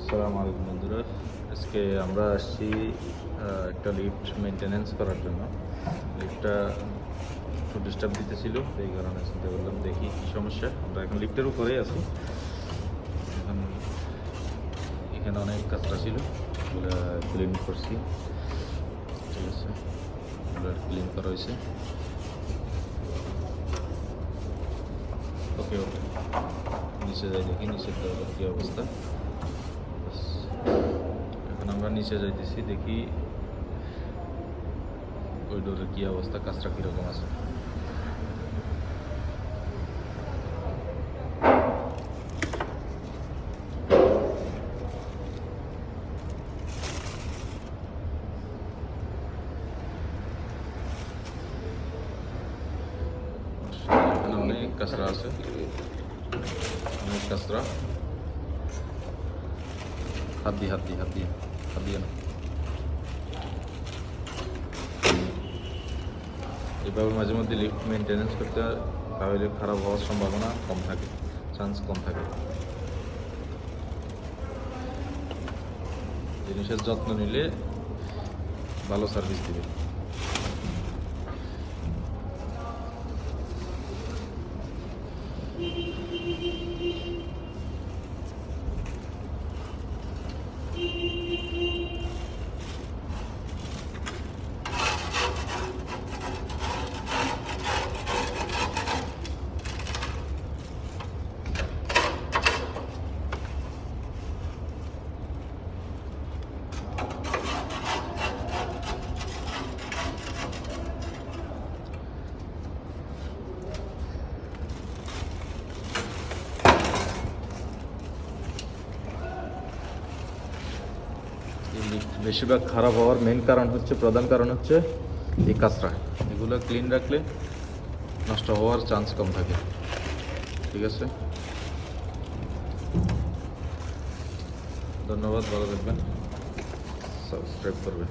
আসসালামু আলাইকুম বন্ধুরা, আজকে আমরা আসছি একটা লিফট মেনটেনেন্স করার জন্য। লিফটটা একটু ডিস্টার্ব দিতেছিল, এই কারণে চিন্তা করলাম দেখি কী সমস্যা। আমরা এখন লিফটের উপরেই আছি। এখন এখানে অনেক কাজটা ছিল, এগুলো ক্লিন করছি। ঠিক আছে, এগুলো ক্লিন করা হয়েছে। ওকে ওকে, নিচে যাই দেখি নিচের দরজার কী অবস্থা। এখন আমরা নিচে যাইতেছি, দেখি ওই ডোরের কী অবস্থা, কাজটা কীরকম আছে। এখানে অনেক কাঁচরা আছে, অনেক কাঁচরা। হাত দিয়ে না। এভাবে মাঝে মধ্যে লিফট মেনটেনেন্স করতে হয়, তাহলে খারাপ হওয়ার সম্ভাবনা কম থাকে, চান্স কম থাকে। জিনিসের যত্ন নিলে ভালো সার্ভিস দিবে। বেশিরভাগ খারাপ হওয়ার মেন কারণ হচ্ছে, প্রধান কারণ হচ্ছে এই কাঁচরা। এগুলো ক্লিন রাখলে নষ্ট হওয়ার চান্স কম থাকে। ঠিক আছে, ধন্যবাদ, ভালো থাকবেন, সাবস্ক্রাইব করবেন।